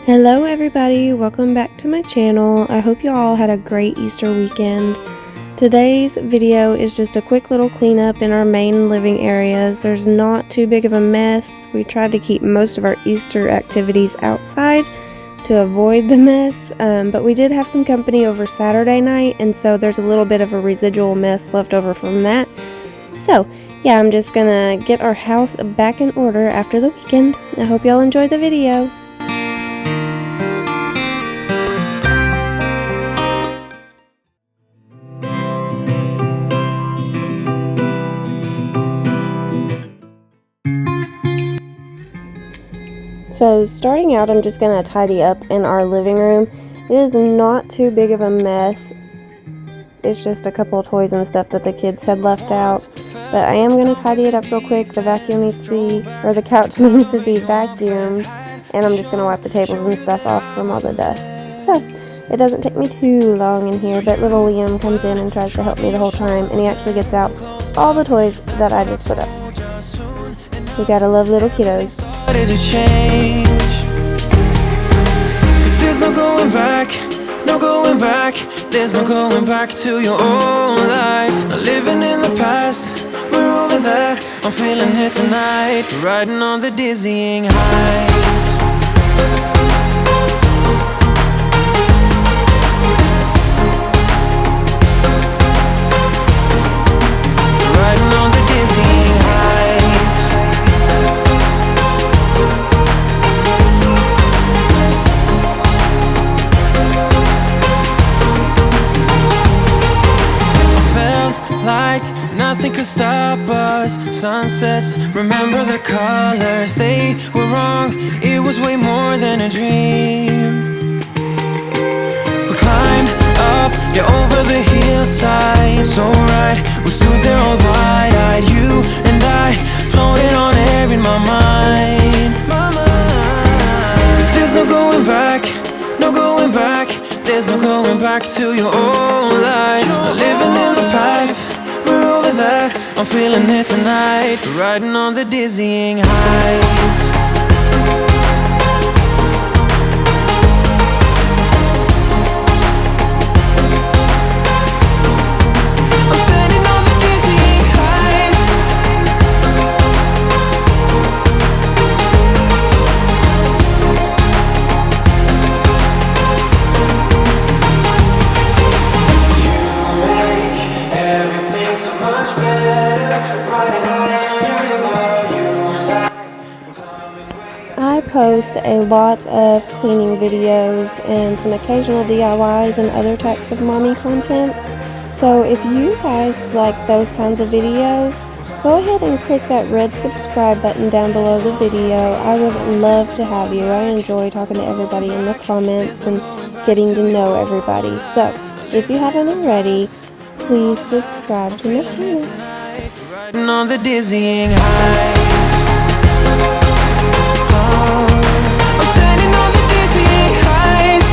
Hello everybody, welcome back to my channel. I hope you all had a great Easter weekend. Today's video is just a quick little cleanup in our main living areas. There's not too big of a mess. We tried to keep most of our Easter activities outside to avoid the mess, but we did have some company over Saturday night, and so there's a little bit of a residual mess left over from that. So yeah, I'm just gonna get our house back in order after the weekend. I hope y'all enjoy the video. So starting out, I'm just going to tidy up in our living room. It is not too big of a mess. It's just a couple of toys and stuff that the kids had left out. But I am going to tidy it up real quick. The vacuum needs to be, or the couch needs to be vacuumed. And I'm just going to wipe the tables and stuff off from all the dust. So it doesn't take me too long in here. But little Liam comes in and tries to help me the whole time. And he actually gets out all the toys that I just put up. We gotta love little kiddos. To change, 'cause there's no going back, no going back. There's no going back to your old life. Not living in the past, we're over that. I'm feeling it tonight, riding on the dizzying heights. Riding on the dizzying heights. Like nothing could stop us. Sunsets, remember the colors. They were wrong, it was way more than a dream. We climbed up, yeah, over the hillside. So right, we stood there all wide-eyed. You and I, floating on air in my mind. 'Cause there's no going back, no going back. There's no going back to your old life. Not living in the past, we're over that. I'm feeling it tonight, riding on the dizzying heights. I'm standing on the dizzying heights. I post a lot of cleaning videos and some occasional DIYs and other types of mommy content. So if you guys like those kinds of videos, go ahead and click that red subscribe button down below the video. I would love to have you. I enjoy talking to everybody in the comments and getting to know everybody. So if you haven't already, please subscribe to my channel. Riding on the dizzying heights. I'm standing on the dizzying heights.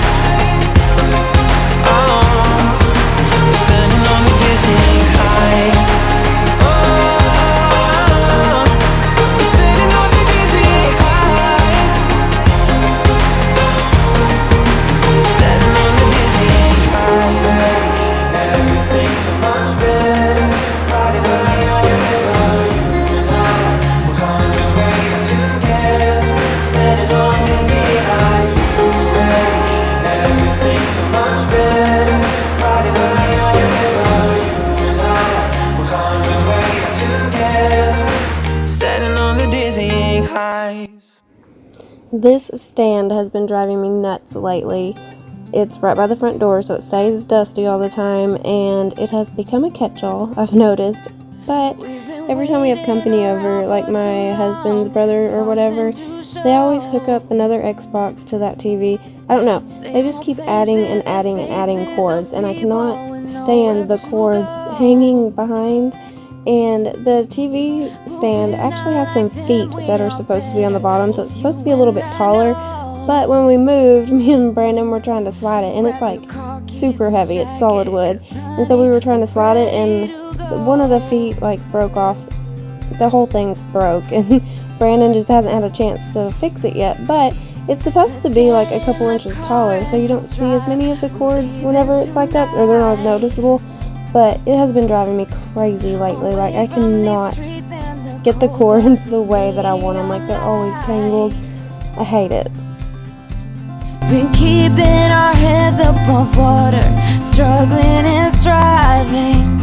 I'm standing on the dizzying heights. I'm standing on the dizzying heights. Standing on the dizzying heights. Everything's so much better. Riding high on your river, you and I, we're climbing way up together. Standing on dizzying heights, you make everything so much better. Riding high on your river, you and I, we're climbing way up together. Standing on the dizzying heights. This stand has been driving me nuts lately. It's right by the front door, so it stays dusty all the time, and it has become a catch-all, I've noticed. But every time we have company over, like my husband's brother or whatever, they always hook up another Xbox to that TV. I don't know, they just keep adding and adding and adding cords, and I cannot stand the cords hanging behind. And the TV stand actually has some feet that are supposed to be on the bottom, so it's supposed to be a little bit taller. But when we moved, me and Brandon were trying to slide it, and it's like super heavy. It's solid wood. And so we were trying to slide it, and one of the feet like broke off. The whole thing's broke, and Brandon just hasn't had a chance to fix it yet. But It's supposed to be like a couple inches taller, so you don't see as many of the cords whenever it's like that, or they're not as noticeable. But it has been driving me crazy lately. Like, I cannot get the cords the way that I want them. Like, they're always tangled. I hate it. Been keeping our heads above water, struggling and striving.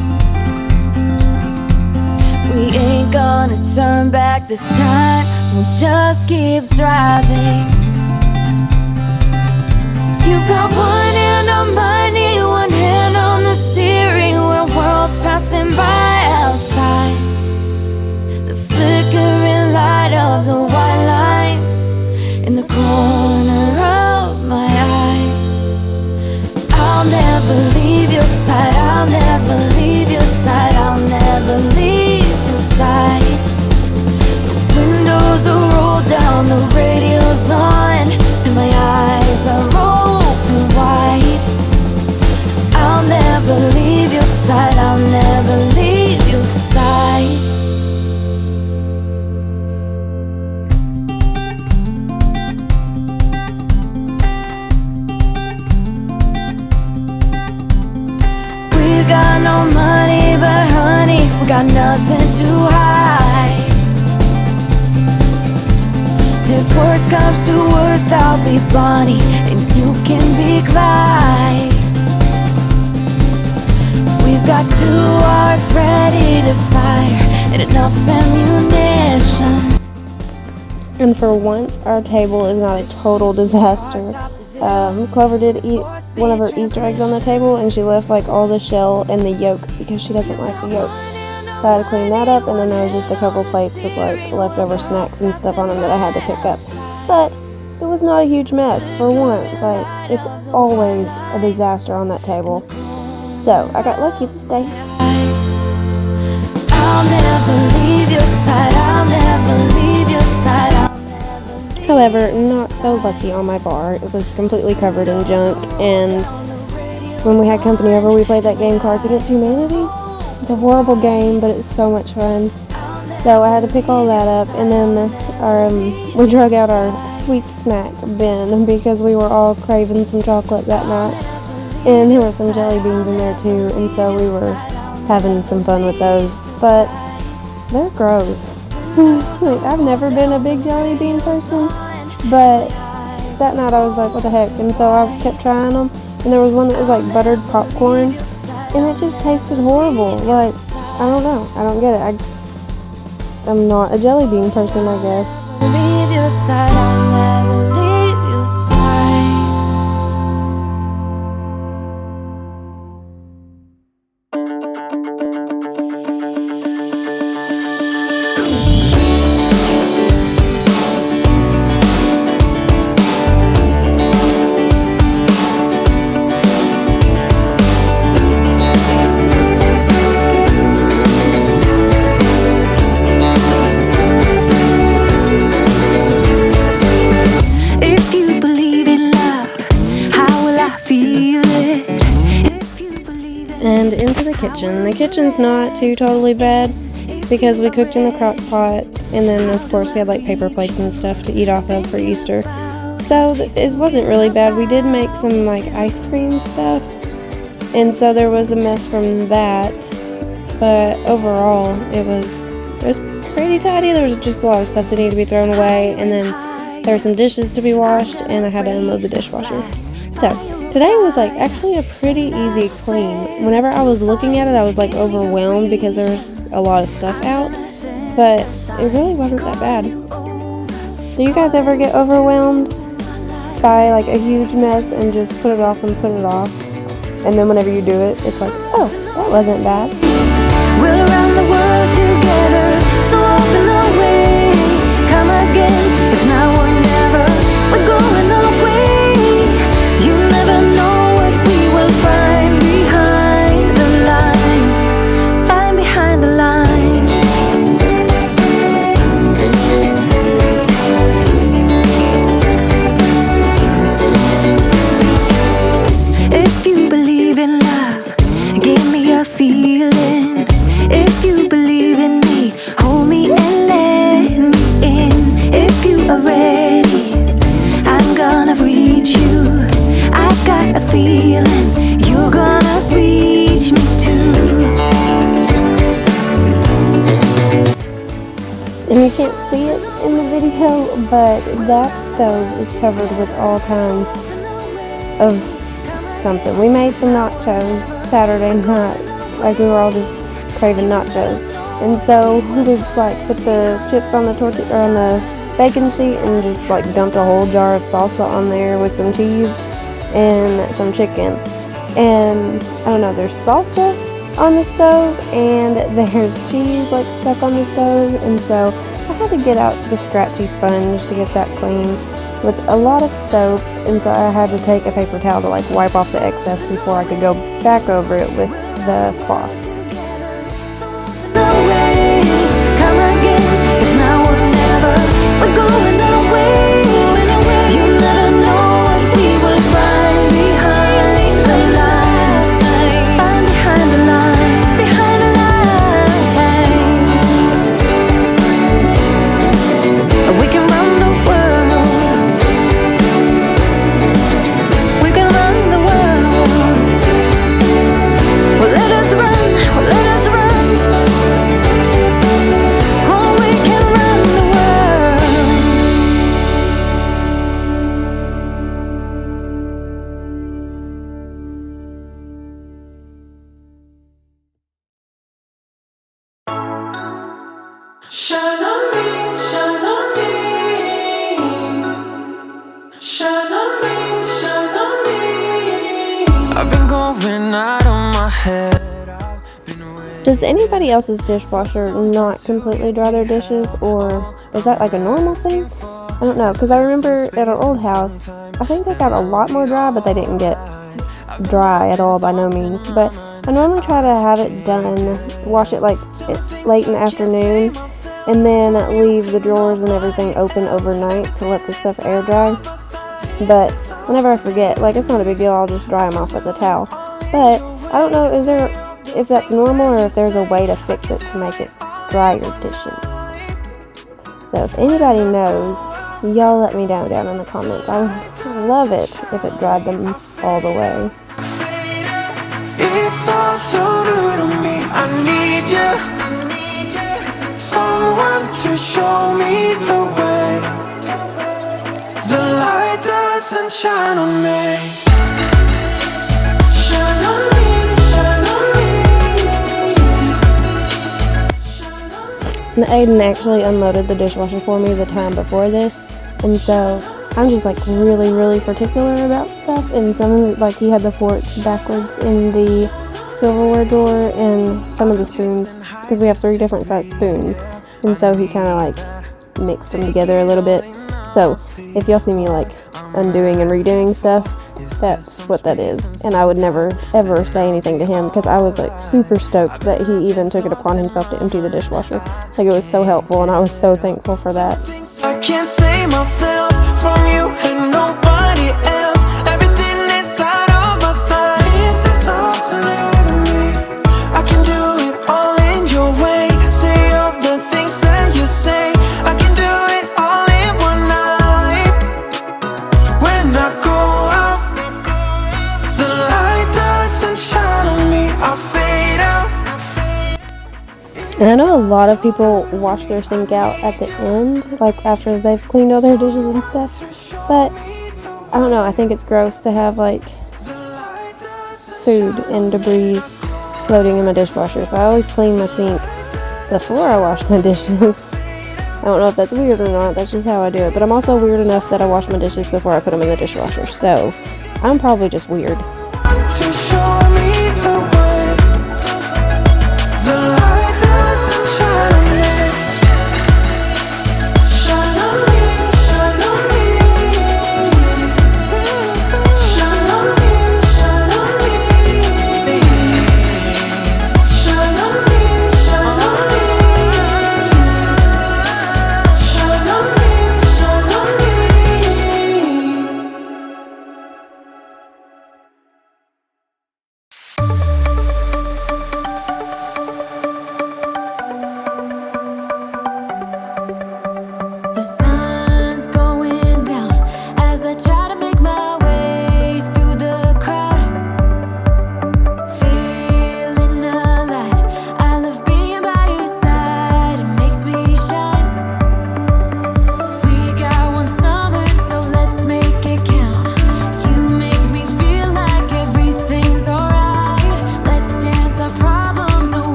We ain't gonna turn back this time, we'll just keep driving. You've got one hand on money, one hand on the steering wheel, worlds passing by outside. The flickering light of the white lines in the corner of my eye. I'll never leave your side, I'll never leave your side, I'll never leave your side. The windows are rolled down, the radio's on, and my eyes are open wide. I'll never leave your side, I'll never leave your side. We got no money, but honey, we got nothing to hide. If worst comes to worst, I'll be Bonnie and you can be Clyde. We've got two hearts ready to fire and enough ammunition. And for once, our table is not a total disaster. Clover did eat one of her Easter eggs on the table, and she left like all the shell and the yolk because she doesn't like the yolk. So I had to clean that up, and then there was just a couple plates with like leftover snacks and stuff on them that I had to pick up. But it was not a huge mess for once. Like, it's always a disaster on that table. So I got lucky this day. I'll never leave your side, I'll never leave your side, I'll never. However, not so lucky on my bar. It was completely covered in junk, and when we had company over, we played that game, Cards Against Humanity. It's a horrible game, but it's so much fun. So I had to pick all that up, and then we drug out our sweet snack bin because we were all craving some chocolate that night. And there were some jelly beans in there too, and so we were having some fun with those. But they're gross. Like, I've never been a big jelly bean person, but that night I was like, what the heck? And so I kept trying them, and there was one that was like buttered popcorn, and it just tasted horrible. Like, I don't know. I don't get it. I'm not a jelly bean person, I guess. Leave your side, I'll never leave your side. And into the kitchen. The kitchen's not too totally bad because we cooked in the crock pot, and then of course we had like paper plates and stuff to eat off of for Easter. So it wasn't really bad. We did make some like ice cream stuff, and so there was a mess from that. But overall, it was pretty tidy. There was just a lot of stuff that needed to be thrown away, and then there were some dishes to be washed, and I had to unload the dishwasher. So today was like actually a pretty easy clean. Whenever I was looking at it, I was like overwhelmed because there was a lot of stuff out, but it really wasn't that bad. Do you guys ever get overwhelmed by like a huge mess and just put it off and put it off, and then whenever you do it, it's like, oh, that wasn't bad? We're around the world together, so often away. Come again, it's now or never. We're going away. You never know what we will find behind the line. Find behind the line. If you believe in love, give me a feeling. If you believe in me, hold me and let see it in the video, but that stove is covered with all kinds of something. We made some nachos Saturday night, like we were all just craving nachos, and so we like put the chips on the tortilla or on the bacon sheet and just like dumped a whole jar of salsa on there with some cheese and some chicken. And I don't know, there's salsa on the stove and there's cheese like stuck on the stove, and so I had to get out the scratchy sponge to get that clean with a lot of soap, and so I had to take a paper towel to like wipe off the excess before I could go back over it with the cloth. Shine on me, shine on me. Shine on me, shine on me. I've been going out of my head. Does anybody else's dishwasher not completely dry their dishes, or is that like a normal thing? I don't know, because I remember at our old house, I think they got a lot more dry, but they didn't get dry at all by no means. But I normally try to have it done, wash it like late in the afternoon, and then leave the drawers and everything open overnight to let the stuff air dry. But whenever I forget, like, it's not a big deal, I'll just dry them off with a towel. But I don't know if that's normal or if there's a way to fix it to make it dry your dishes. So if anybody knows, y'all let me know down in the comments. I would love it if it dried them all the way. It's all so new to me. I need you, someone to show me the way. The light doesn't shine on me. Shine on me, shine on me. And Aiden actually unloaded the dishwasher for me the time before this, and so I'm just like really particular about stuff, and some of it, like he had the forks backwards in the silverware drawer and some of the spoons, because we have 3 different size spoons, and so he kind of like mixed them together a little bit. So if y'all see me like undoing and redoing stuff, that's what that is. And I would never ever say anything to him, because I was like super stoked that he even took it upon himself to empty the dishwasher. Like, it was so helpful, and I was so thankful for that. I can't save myself from you and nobody else. Everything inside of my sight. This is all so new to me. I can do it all in your way. Say all the things that you say. I can do it all in one night. When I go out, the light doesn't shine on me. I fade out. And I know a lot of people wash their sink out at the end, like after they've cleaned all their dishes and stuff, but I don't know, I think it's gross to have like food and debris floating in my dishwasher, so I always clean my sink before I wash my dishes. I don't know if that's weird or not, that's just how I do it, but I'm also weird enough that I wash my dishes before I put them in the dishwasher, so I'm probably just weird. To show me the way. The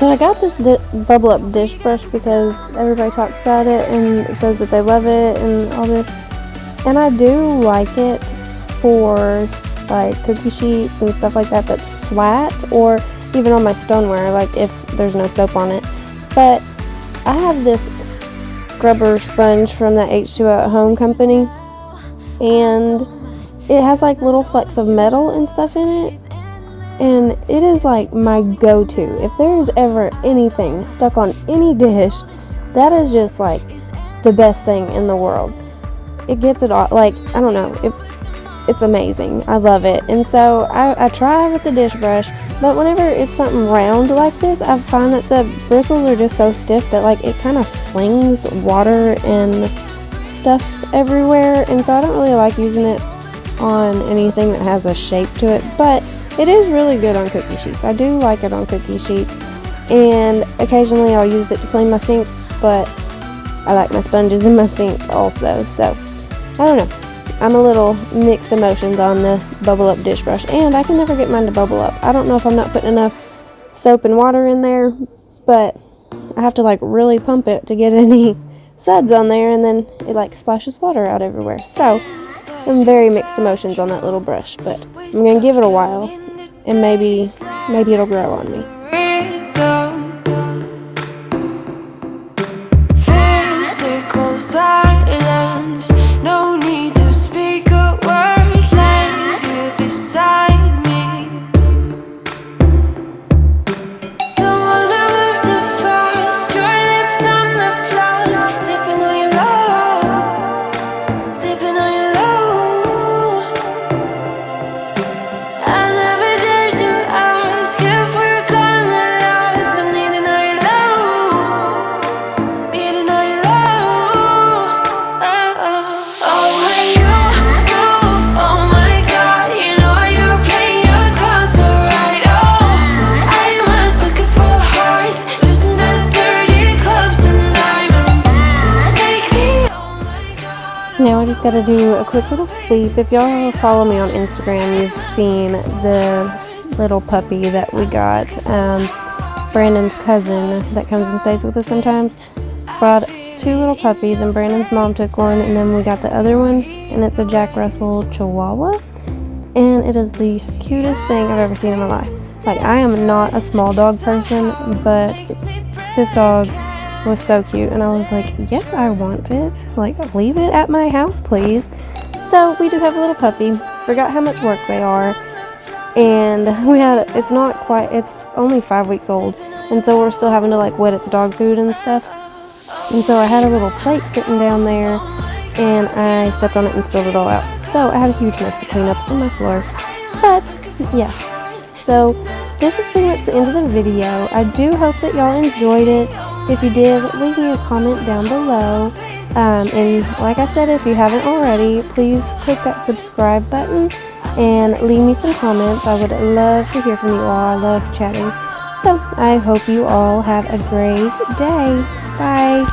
So I got this bubble up dish brush because everybody talks about it and says that they love it and all this. And I do like it for like cookie sheets and stuff like that that's flat, or even on my stoneware, like if there's no soap on it. But I have this scrubber sponge from the H2O at Home company, and it has like little flecks of metal and stuff in it, and it is like my go-to. If there's ever anything stuck on any dish, that is just like the best thing in the world. It gets it all, like, I don't know, it's amazing. I love it. And so I try with the dish brush, but whenever it's something round like this, I find that the bristles are just so stiff that like it kind of flings water and stuff everywhere, and so I don't really like using it on anything that has a shape to it. But it is really good on cookie sheets. I do like it on cookie sheets, and occasionally I'll use it to clean my sink, but I like my sponges in my sink also. So I don't know, I'm a little mixed emotions on the bubble up dish brush, and I can never get mine to bubble up. I don't know if I'm not putting enough soap and water in there, but I have to like really pump it to get any suds on there, and then it like splashes water out everywhere. So I'm very mixed emotions on that little brush, but I'm gonna give it a while, and maybe it'll grow on me. Physical silence, no need to speak a word, lay here beside me. Don't wanna move too fast, your lips on the floors, sipping on your love, sipping on your love. I never dare to ask if we're gonna last. I'm needing all your love, needing all your love. Now I just got to do a quick little sweep. If y'all follow me on Instagram, you've seen the little puppy that we got. Brandon's cousin that comes and stays with us sometimes brought 2 little puppies, and Brandon's mom took one, and then we got the other one, and it's a Jack Russell Chihuahua, and it is the cutest thing I've ever seen in my life. Like, I am not a small dog person, but this dog was so cute, and I was like, yes, I want it. Like, leave it at my house, please. So we do have a little puppy. Forgot how much work they are, and it's only 5 weeks old, and so we're still having to like wet its dog food and stuff. And so I had a little plate sitting down there, and I stepped on it and spilled it all out. So I had a huge mess to clean up on my floor. But yeah, so this is pretty much the end of the video. I do hope that y'all enjoyed it. If you did, leave me a comment down below. And like I said, if you haven't already, please click that subscribe button and leave me some comments. I would love to hear from you all. I love chatting. So I hope you all have a great day. Bye.